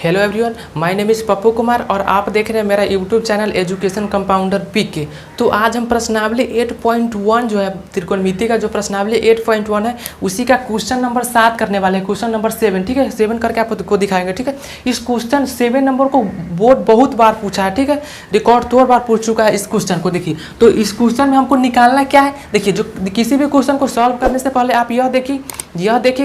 Hello everyone, my name is Pappu Kumar और आप देख रहे हैं मेरा यूट्यूब चैनल एजुकेशन कंपाउंडर पीके। तो आज हम प्रश्नावली 8.1 जो है त्रिकोणमिति का जो प्रश्नावली 8.1 है उसी का क्वेश्चन नंबर 7 करने वाले हैं। क्वेश्चन नंबर 7, ठीक है, 7 करके आपको दिखाएंगे। ठीक है, इस क्वेश्चन 7 नंबर को बोर्ड बहुत बार पूछा है। ठीक है, रिकॉर्ड 2 बार पूछ चुका है इस क्वेश्चन को। देखिए, तो इस क्वेश्चन में हमको निकालना क्या है। देखिए, जो किसी भी क्वेश्चन को सॉल्व करने से पहले आप यह देखिए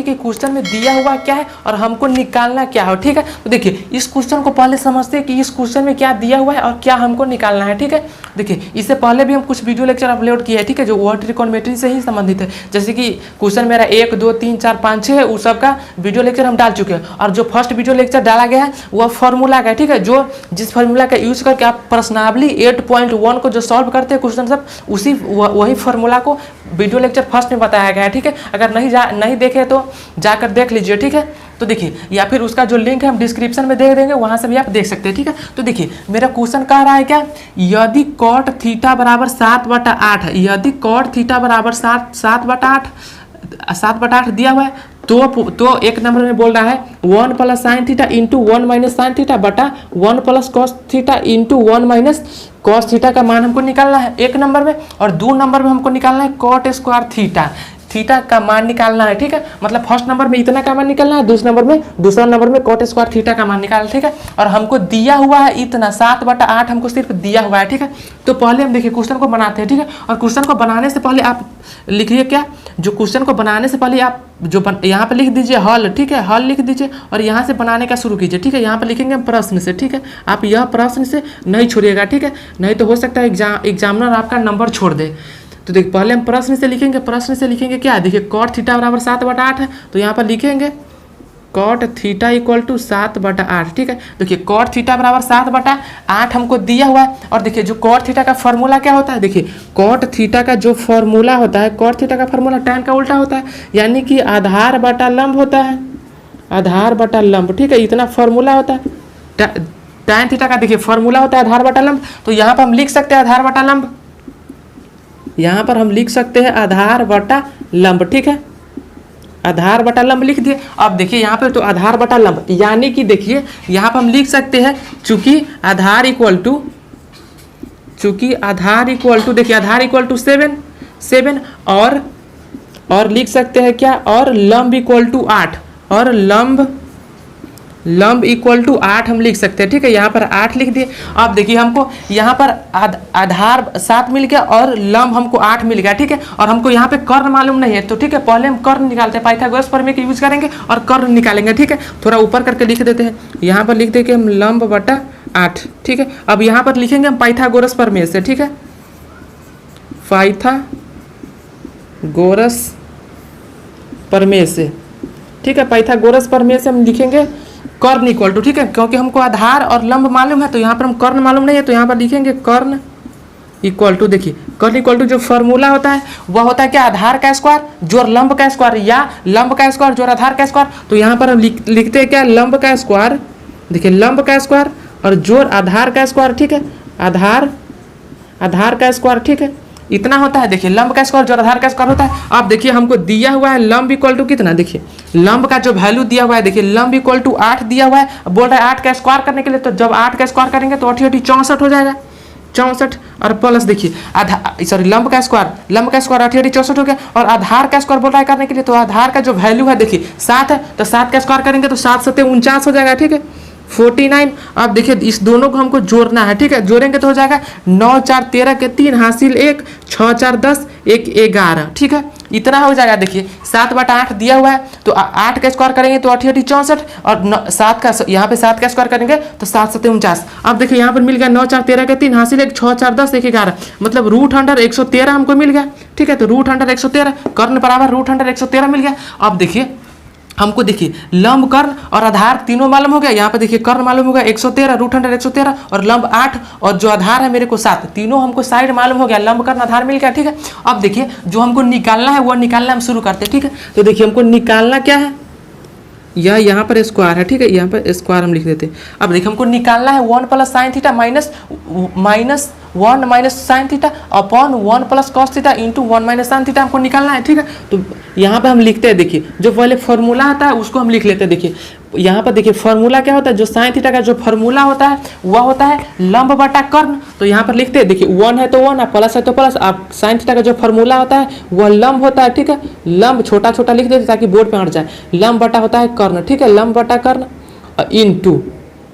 कि क्वेश्चन में दिया हुआ क्या है और हमको निकालना क्या है। ठीक है, तो देखिए इस क्वेश्चन को पहले समझते हैं कि इस क्वेश्चन में क्या दिया हुआ है और क्या हमको निकालना है। ठीक है, देखिए इससे पहले भी हम कुछ वीडियो लेक्चर अपलोड किए हैं। ठीक है, जो वह त्रिकोणमिति से ही संबंधित है। जैसे कि क्वेश्चन मेरा 1, 2, 3, 4, 5, 6 है, उस सब का वीडियो लेक्चर हम डाल चुके हैं। और जो फर्स्ट वीडियो लेक्चर डाला गया है वह फॉर्मूला का है। ठीक है, जो जिस फॉर्मूला का यूज करके आप प्रश्नावली 8.1 को जो सॉल्व करते हैं क्वेश्चन सब, उसी वही फॉर्मूला को वीडियो लेक्चर फर्स्ट में बताया गया है। ठीक है, अगर नहीं देखे तो जाकर देख लीजिए। ठीक है, तो देखिए, या फिर उसका जो लिंक है हम डिस्क्रिप्शन में दे देंगे, वहां से भी आप देख सकते हैं। ठीक है, तो देखिए मेरा क्वेश्चन कह रहा है क्या, यदि cot थीटा बराबर 7/8 है, यदि cot थीटा बराबर 7/8 दिया हुआ है तो एक नंबर में बोल रहा है 1 + sin theta into 1 - sin theta बटा 1 + cos theta into 1 - cos theta का मान हमको निकालना है एक नंबर में। और 2 नंबर में हमको निकालना है cot स्क्वायर थीटा का मान निकालना है। ठीक है, मतलब फर्स्ट नंबर में इतना का मान निकालना है, दूसरा नंबर में cot स्क्वायर थीटा का मान निकालना है। ठीक है, और हमको दिया हुआ है इतना 7/8 हमको सिर्फ दिया हुआ है। ठीक है, तो पहले हम देखिए क्वेश्चन को बनाते हैं। ठीक है, और क्वेश्चन को बनाने से पहले आप लिखिए क्या, जो क्वेश्चन को बनाने से पहले आप जो यहाँ पे लिख दीजिए हल। ठीक है, हल लिख दीजिए और यहाँ से बनाने का शुरू कीजिए। ठीक है, यहाँ पे लिखेंगे हम प्रश्न से। ठीक है, आप यह प्रश्न से नहीं छोड़िएगा। ठीक है, नहीं तो हो सकता है एग्जामिनर आपका नंबर छोड़ दे। तो देखिए पहले हम प्रश्न से लिखेंगे क्या है। देखिए cot थीटा बराबर 7/8 है, तो यहाँ पर लिखेंगे cot थीटा = 7/8। ठीक है, देखिए cot थीटा बराबर 7/8 हमको दिया हुआ है। और देखिए जो cot थीटा का फॉर्मूला क्या होता है, देखिए cot थीटा का जो फॉर्मूला होता है, cot थीटा का फॉर्मूला tan का उल्टा होता है, यानी कि आधार बटा लंब होता है, आधार बटा लंब। ठीक है, इतना फॉर्मूला होता है tan थीटा का। देखिए फॉर्मूला होता है आधार बटा लंब, तो यहाँ पर हम लिख सकते हैं आधार बटा लंब, यहाँ पर हम लिख सकते हैं आधार बटा लंब। ठीक है, आधार बटा लंब लिख दिए। अब देखिए यहाँ पे तो आधार बटा लंब, यानी कि देखिए यहाँ पर हम लिख सकते हैं चूंकि आधार इक्वल टू देखिए आधार इक्वल टू 7 और लिख सकते हैं क्या, और लंब इक्वल टू 8, और लंब इक्वल टू 8 हम लिख सकते हैं। ठीक है, यहाँ पर 8 लिख दिए। अब देखिए हमको यहाँ पर आधार 7 मिल गया और लंब हमको 8 मिल गया। ठीक है, और हमको यहाँ पे कर्ण मालूम नहीं है, तो ठीक है पहले हम कर्ण निकालते हैं, पाइथागोरस प्रमेय का यूज करेंगे और कर्ण निकालेंगे। ठीक है, थोड़ा ऊपर करके लिख देते हैं, यहाँ पर लिख देंगे हम लंब बटा 8। ठीक है, अब यहाँ पर लिखेंगे हम पाइथागोरस प्रमेय से। ठीक है, पाइथागोरस प्रमेय से। ठीक है, पाइथागोरस प्रमेय से हम लिखेंगे कर्ण इक्वल टू, ठीक है, क्योंकि हमको आधार और लंब मालूम है, तो यहाँ पर हम कर्ण मालूम नहीं है, तो यहाँ पर लिखेंगे कर्ण इक्वल टू। देखिए कर्ण इक्वल टू जो फॉर्मूला होता है वह होता है क्या, आधार का स्क्वायर जोड़ लंब का स्क्वायर, या लंब का स्क्वायर जोड़ आधार का स्क्वायर। तो यहाँ पर हम लिखते हैं क्या, लंब का स्क्वायर। देखिए लंब का स्क्वायर और जोड़ आधार का स्क्वायर। ठीक है, आधार का स्क्वायर। ठीक है, इतना होता है। देखिए लंब का स्क्वायर जो आधार का स्क्वायर होता है। अब देखिए हमको दिया हुआ है लंब इक्वल टू कितना, देखिए लंब का जो वैल्यू दिया हुआ है, देखिए लंब इक्वल टू 8 दिया हुआ है। बोल रहा है 8 का स्क्वायर करने के लिए, तो जब 8 का स्क्वायर करेंगे तो 8 × 64 हो जाएगा, 64 और प्लस देखिए लंब का स्क्वायर 8 × 64 हो गया। और आधार का स्क्वायर बोल रहा है करने के लिए, तो आधार का जो वैल्यू है देखिए 7 है, तो 7 का स्क्वायर करेंगे तो 7 × 7 = 49 हो जाएगा। ठीक है, 49। अब देखिए इस दोनों को हमको जोड़ना है। ठीक है, जोड़ेंगे तो हो जाएगा 9 × 4 = 13 के 3 हासिल 1, 6 × 4 = 10, 1 = 11। ठीक है, इतना हो जाएगा। देखिए 7/8 दिया हुआ है, तो 8 का स्क्वायर करेंगे तो 8 × 64 और 7 का यहाँ पे 7 का स्क्वायर करेंगे तो 7 × 7 = 49। अब देखिए यहाँ पर मिल गया 9 × 4 = 13 के 3 हासिल 1, 6 × 4 = 10, 1 = 11, मतलब √113 हमको मिल गया। ठीक है, तो √113 कर्ण बराबर √113 मिल गया। अब देखिए हमको देखिए लंब कर्ण और आधार तीनों मालूम हो गया। यहाँ पे देखिए कर्ण मालूम हो गया 113, √113 और लंब 8 और जो आधार है मेरे को 7, तीनों हमको साइड मालूम हो गया, लंब कर्ण आधार मिल गया। ठीक है, अब देखिए जो हमको निकालना है वो निकालना हम शुरू करते हैं। ठीक है, तो देखिए हमको निकालना क्या है, यह यहाँ पर स्क्वायर है। ठीक है, यहाँ पर स्क्वायर हम लिख देते हैं। अब देखिए हमको निकालना है 1 + sin theta minus 1 minus sine theta upon 1 plus cos theta into 1 minus sine theta हमको निकालना है, ठीक है। तो यहाँ पे हम लिखते हैं, देखिए जो पहले फॉर्मूला आता है उसको हम लिख लेते हैं। देखिए यहाँ पर देखिए फॉर्मूला क्या होता है, जो साइन थीटा का जो फॉर्मूला होता है वह होता है लंब बटा कर्ण। तो यहाँ पर लिखते हैं, देखिए 1 है तो 1, प्लस है तो प्लस। आप साइन थीटा का जो फॉर्मूला होता है वह लंब होता है, ठीक है। लंब छोटा छोटा लिख देते ताकि बोर्ड पे हट जाए। लंब बटा होता है कर्ण, ठीक है, लंब बटा कर्ण इंटू,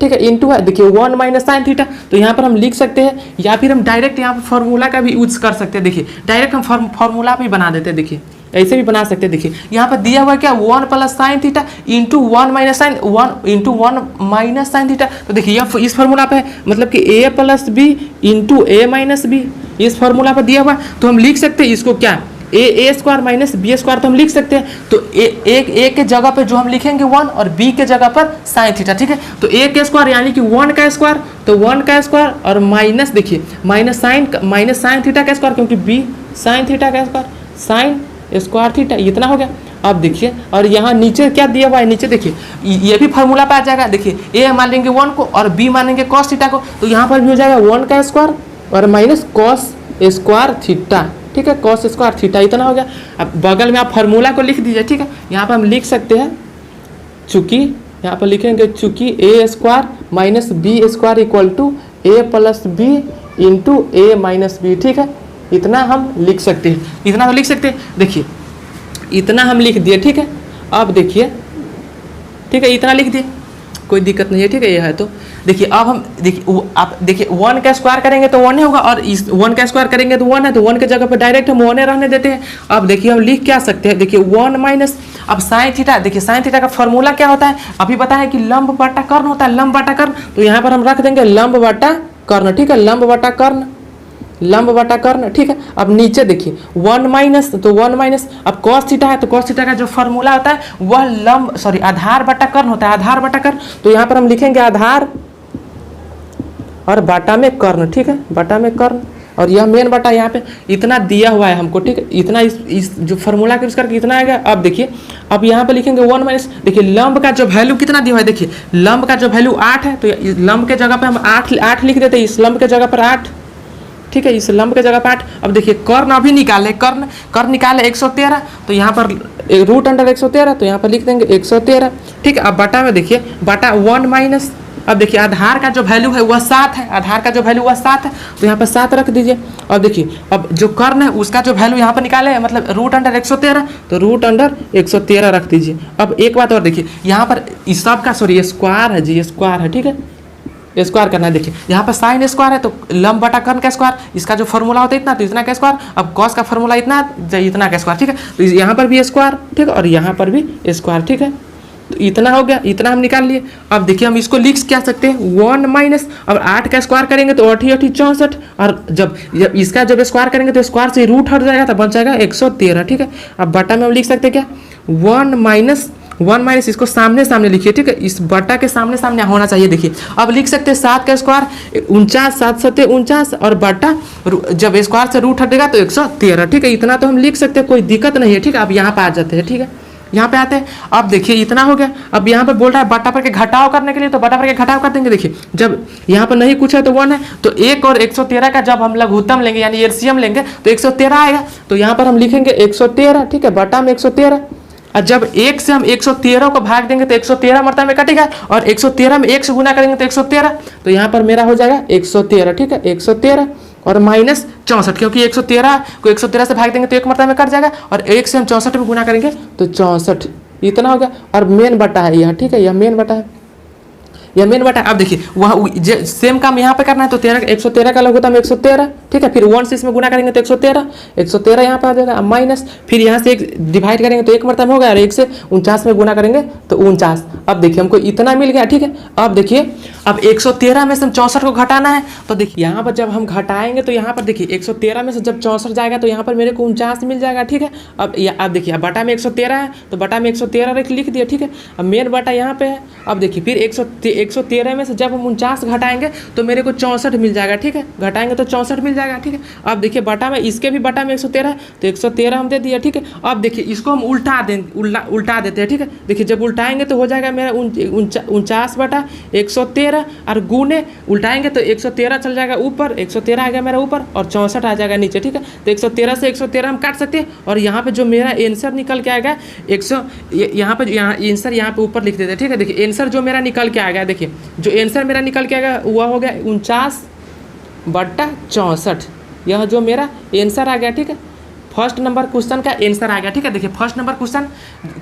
ठीक है, इंटू है देखिए 1 माइनस साइन थीटा। तो यहाँ पर हम लिख सकते हैं, या फिर हम डायरेक्ट यहाँ पर फॉर्मूला का भी यूज कर सकते हैं। देखिए डायरेक्ट हम फॉर्मूला भी बना देते हैं, देखिए ऐसे भी बना सकते हैं। देखिए यहाँ पर दिया हुआ है क्या, 1 plus sine theta into 1 minus sine 1 into 1 minus sine theta. तो देखिए यह इस फॉर्मूला पे है, मतलब कि a plus B into A minus B, इस फॉर्मूला पर दिया हुआ है। तो हम लिख सकते हैं इसको क्या, ए स्क्वायर माइनस बी स्क्वायर, तो हम लिख सकते हैं। तो ए के जगह पे जो हम लिखेंगे 1 और बी के जगह पर साइन थीटा, ठीक है। तो ए के स्क्वायर यानी कि 1 का स्क्वायर, तो 1 का स्क्वायर और माइनस, देखिए माइनस साइन थीटा का स्क्वायर, क्योंकि बी साइन थीटा का स्क्वायर, साइन स्क्वायर थीटा, इतना हो गया। अब देखिए, और यहाँ नीचे क्या दिया हुआ है, नीचे देखिए ये भी फार्मूला पे आ जाएगा। देखिए ए मान लेंगे 1 को और बी मानेंगे कॉस थीटा को, तो यहाँ पर भी हो जाएगा 1 का स्क्वायर और माइनस कॉस स्क्वायर थीटा, ठीक है, कॉस स्क्वायर थीटा, इतना हो गया। अब बगल में आप फार्मूला को लिख दीजिए, ठीक है। यहाँ पर हम लिख सकते हैं, चूँकि यहाँ पर लिखेंगे चूँकि A square minus B square equal to A plus B into A minus B, ठीक है। इतना हम लिख सकते हैं, इतना तो लिख सकते हैं। देखिए इतना हम लिख दिए, ठीक है। अब देखिए, ठीक है, इतना लिख दिए, कोई दिक्कत नहीं है, ठीक है। यह है तो देखिए अब हम देखिए आप देखिए 1 का स्क्वायर करेंगे तो 1 ही होगा, और इस 1 का स्क्वायर करेंगे तो 1 है, तो 1 के जगह पर डायरेक्ट हम 1 रहने देते हैं। अब देखिए हम लिख क्या सकते हैं, देखिए 1 माइनस, अब साइन थीटा, देखिए साइन थीटा का फॉर्मूला क्या होता है, अभी पता है कि लंब बटा कर्ण होता है, लंब बटा कर्ण। तो यहाँ पर हम रख देंगे लंब बटा कर्ण, ठीक है, लंब बटा कर्ण, लंब बटा कर्ण, ठीक है। अब नीचे देखिए 1 माइनस, तो 1 माइनस, अब कॉस थीटा है तो कॉस थीटा का जो फॉर्मूला होता है वह आधार बटा कर्ण होता है, आधार बटा कर्ण। तो यहाँ पर हम लिखेंगे आधार और बटा में कर्ण, ठीक है, बटा में कर्ण, और यह मेन बटा यहाँ पे इतना दिया हुआ है हमको, ठीक है। इतना इस जो फॉर्मूला के यूज करके इतना आएगा। अब देखिए अब यहाँ पे लिखेंगे 1 माइनस, देखिए लंब का जो वैल्यू कितना दिया हुआ है, देखिए लंब का जो वैल्यू 8 है, तो लंब के जगह पे हम 8 लिख देते हैं, इस लंब के जगह पर 8, ठीक है, इस लंब के जगह पर 8। अब देखिए कर्ण अभी निकाले, कर्ण निकाले 113, तो यहाँ पर रूट अंडर 113, तो यहाँ पर लिख देंगे 113, ठीक है। अब बटा में देखिए बटा 1 माइनस, अब देखिए आधार का जो वैल्यू है वह 7 है, आधार का जो वैल्यू वह 7 है, तो यहाँ पर 7 रख दीजिए। अब देखिए अब जो कर्ण है उसका जो वैल्यू यहाँ पर निकाले, मतलब रूट अंडर 113, तो रूट अंडर 113 रख दीजिए। अब एक बात और देखिए, यहाँ पर इस सब का स्क्वायर है जी, स्क्वायर है, ठीक है, स्क्वायर करना है। देखिए यहाँ पर साइन स्क्वायर है तो लंब बटा कर्ण का स्क्वायर, इसका जो फॉर्मूला होता है इतना, तो इतना का स्क्वायर। अब कॉस का फॉर्मूला इतना का स्क्वायर, ठीक है। तो यहाँ पर भी स्क्वायर, ठीक है, और यहाँ पर भी स्क्वायर, ठीक है। तो इतना हो गया, इतना हम निकाल लिए। अब देखिए हम इसको लिख क्या सकते हैं, 1 माइनस, अब 8 का स्क्वायर करेंगे तो 8 64, और जब इसका जब स्क्वायर करेंगे तो स्क्वायर से रूट हट जाएगा तो बन जाएगा 113, ठीक है। अब बटा में हम लिख सकते हैं क्या, 1 माइनस, इसको सामने सामने लिखिए, ठीक है, इस बटा के सामने सामने होना चाहिए। देखिए अब लिख सकते हैं 7 का स्क्वायर 49, 7 7 49, और बटा जब स्क्वायर से रूट हटेगा तो 113, ठीक है। इतना तो हम लिख सकते हैं, कोई दिक्कत नहीं है, ठीक है। अब यहाँ पे आ जाते हैं, ठीक है, यहाँ पे आते हैं। अब देखिए इतना हो गया। अब यहाँ पे बोल रहा है बटा पर के घटाव करने के लिए, तो बटा पर के घटाव कर देंगे। देखिए जब यहाँ पर नहीं कुछ है तो 1 है, तो 1 और 113 का जब हम लघुत्तम लेंगे यानी एलसीएम लेंगे तो 113 आएगा। तो यहाँ पर हम लिखेंगे 113, ठीक है, बटा में 113, और जब 1 से हम 113 को भाग देंगे तो 113 मरतबा में कटेगा, और 113 में 1 से गुना करेंगे तो 113, तो यहाँ पर मेरा हो जाएगा 113, ठीक है, 113 और माइनस 64, क्योंकि 113 को 113 से भाग देंगे तो 1 मरतबा में कट जाएगा, और 1 से हम 64 में गुना करेंगे तो 64, इतना हो गया। और मेन बटा है यह, ठीक है, यह मेन बटा है, यह मेन बटा। अब देखिए वह सेम काम यहाँ पे करना है, तो 113 का लघुत्तम 113, ठीक है, फिर 1 से इसमें गुना करेंगे तो 113 यहाँ पे आ जाएगा, माइनस फिर यहाँ से 1 डिवाइड करेंगे तो 1 मरतबा होगा, और 1 से 49 में गुना करेंगे तो 49। अब देखिए हमको इतना मिल गया, ठीक है। अब देखिए अब 113 में से हम 64 को घटाना है, तो देखिए यहाँ पर जब हम घटाएंगे तो यहाँ पर देखिए 113 में से जब 64 जाएगा तो यहाँ पर मेरे को 49 मिल जाएगा, ठीक है। अब देखिए बटा में 113 है तो बटा में 113 लिख दिया, ठीक है। अब मेन बटा यहाँ पे है। अब देखिए फिर 113 में से जब हम 49 घटाएंगे तो मेरे को 64 मिल जाएगा, ठीक है, घटाएंगे तो 64 मिल जाएगा, ठीक है। अब देखिए बटा में, इसके भी बटा में 113 है तो 113 हम दे दिए, ठीक है। अब देखिए इसको हम उल्टा देते हैं, ठीक है। देखिए जब उल्टाएंगे तो हो जाएगा मेरा 49/113 और गुने उल्टाएंगे तो 113 चल जाएगा ऊपर, 113 आ गया मेरा ऊपर और 64 आ जाएगा नीचे, ठीक है। तो 113 से 113 हम काट सकते हैं और यहाँ पे जो मेरा आंसर निकल के आएगा यहाँ पे आंसर यहाँ पे ऊपर लिख देते हैं, ठीक है। देखिए आंसर जो मेरा निकल के आ गया, देखिए जो आंसर मेरा निकल के आएगा वह हो गया 49/64, यह जो मेरा आंसर आ गया, ठीक है। फर्स्ट नंबर क्वेश्चन का आंसर आ गया, ठीक है। देखिए फर्स्ट नंबर क्वेश्चन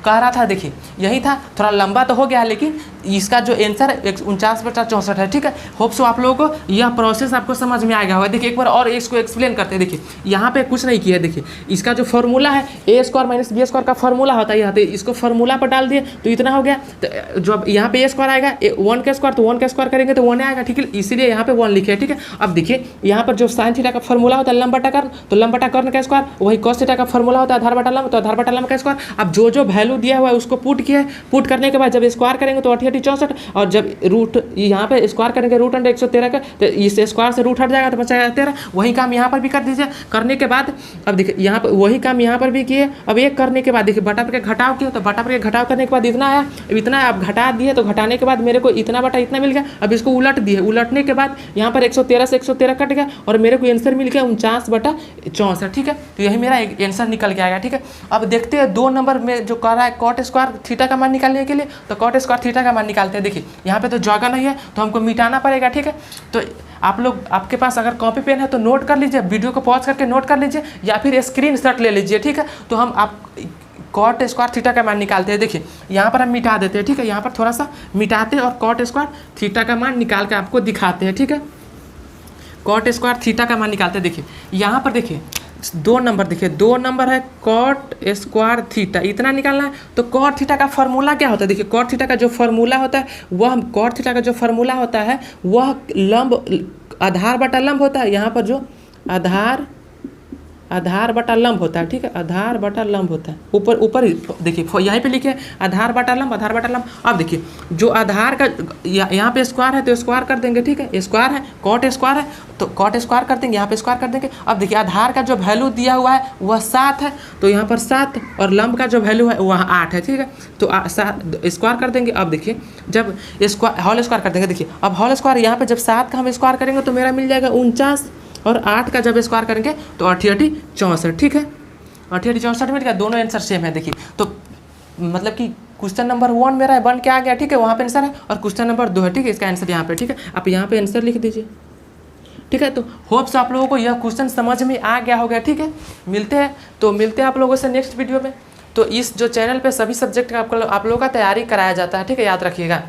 कह रहा था, देखिए यही था, थोड़ा लंबा तो हो गया लेकिन इसका जो आंसर 49/64 है, ठीक है। होप सो आप लोगों को यह प्रोसेस आपको समझ में आ गया होगा। देखिए एक बार और इसको एक्सप्लेन करते हैं। देखिए यहाँ पे कुछ नहीं किया है, देखिए इसका जो फॉर्मूला है a² - b² का फॉर्मूला होता है, यहाँ पे इसको फॉर्मूला पर डाल दिए तो इतना हो गया। तो जब यहाँ पे a² आएगा 1 का स्क्वायर तो 1 का स्क्वायर करेंगे तो 1 आएगा, ठीक है, इसीलिए यहाँ पे 1 लिखे, ठीक है। अब देखिए यहाँ पर जो साइन थीटा का फॉर्मूला होता है लंब बटा कर्ण, तो लंब बटा कर्ण का स्क्वायर, वही cos थीटा का फॉर्मूला होता है आधार बटा लंब, तो आधार बटा लंब का स्क्वायर। अब जो वैल्यू दिया हुआ है उसको पुट किया, पुट करने के बाद जब स्क्वायर करेंगे तो 68/64 और जब रूट यहाँ पे स्क्वायर करेंगे रूट अंडर 113 का तो इस स्क्वायर से रूट हट जाएगा तो बचा 13। वही काम यहाँ पर भी कर दीजिए। करने के बाद अब देखिए यहाँ पर वही काम यहाँ पर भी किए। अब एक करने के बाद देखिए बटा पर के घटाव किया तो बटा पर के घटाव करने के बाद इतना आया, इतना अब घटा दिए तो घटाने के बाद मेरे को इतना बटा इतना मिल गया। अब इसको उलट दिए, उलटने के बाद यहाँ पर 113 से 113 कट गया और मेरे को आंसर मिल गया 49/64, ठीक है। तो यही मेरा आंसर निकल के आएगा, ठीक है। अब देखते हैं 2 नंबर में जो कर रहा है cot स्क्वायर थीटा का मान निकालने के लिए, तो cot स्क्वायर थीटा का मान निकालते हैं। देखिए यहाँ पे तो जगह नहीं है तो हमको मिटाना पड़ेगा, ठीक है। तो आप लोग, आपके पास अगर कॉपी पेन है तो नोट कर लीजिए, वीडियो को पॉज करके नोट कर लीजिए या फिर स्क्रीनशॉट ले लीजिए, ठीक है। तो हम आप cot स्क्वायर थीटा का मान निकालते हैं। देखिए यहाँ पर हम मिटा देते हैं, ठीक है, यहाँ पर थोड़ा सा मिटाते हैं और cot स्क्वायर थीटा का मान निकाल के आपको दिखाते हैं, ठीक है। cot स्क्वायर थीटा का मान निकालते हैं। देखिए यहाँ पर देखिए 2 नंबर, देखिए 2 नंबर है cot स्क्वायर थीटा, इतना निकालना है। तो cot थीटा का फॉर्मूला क्या होता है? देखिए cot थीटा का जो फॉर्मूला होता है वह cot थीटा का जो फॉर्मूला होता है वह लंब आधार बटा लंब होता है। यहाँ पर जो आधार बटा लंब होता है, ठीक है, आधार बटा लंब होता है। ऊपर देखिए यहीं पे लिखे आधार बटा लंब, आधार बटा लंब। अब देखिए जो आधार का यहाँ पे स्क्वायर है तो स्क्वायर कर देंगे, ठीक है, स्क्वायर है, cot स्क्वायर है तो cot स्क्वायर कर देंगे, यहाँ पे स्क्वायर कर देंगे। अब देखिए आधार का जो वैल्यू दिया हुआ है वह 7 है तो यहाँ पर 7 और लंब का जो वैल्यू है वह 8 है, ठीक है। तो स्क्वायर कर देंगे। अब देखिए जब स्क्वायर होल स्क्वायर कर देंगे, देखिए अब होल स्क्वायर यहाँ पे जब 7 का हम स्क्वायर करेंगे तो मेरा मिल जाएगा 49 और 8 का जब स्क्वायर करेंगे तो 68/64, ठीक है, 68/64 मिल गया। दोनों आंसर सेम है। देखिए तो मतलब कि क्वेश्चन नंबर 1 मेरा बन के आ गया, ठीक है, वहाँ पे आंसर है और क्वेश्चन नंबर 2 है, ठीक है, इसका आंसर यहाँ पे, ठीक है। आप यहाँ पे आंसर लिख दीजिए, ठीक है। तो होप्स आप लोगों को यह क्वेश्चन समझ में आ गया होगा, ठीक है। मिलते हैं आप लोगों से नेक्स्ट वीडियो में। तो इस जो चैनल पे सभी सब्जेक्ट का आप लोगों का तैयारी कराया जाता है, ठीक है, याद रखिएगा,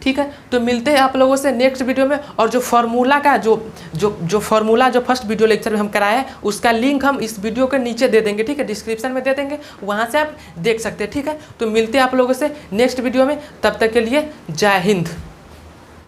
ठीक है। तो मिलते हैं आप लोगों से नेक्स्ट वीडियो में। और जो फार्मूला का जो फार्मूला जो फर्स्ट वीडियो लेक्चर में हम कराए हैं उसका लिंक हम इस वीडियो के नीचे दे देंगे, ठीक है, डिस्क्रिप्शन में दे देंगे, वहाँ से आप देख सकते हैं, ठीक है। तो मिलते हैं आप लोगों से नेक्स्ट वीडियो में, तब तक के लिए जय हिंद।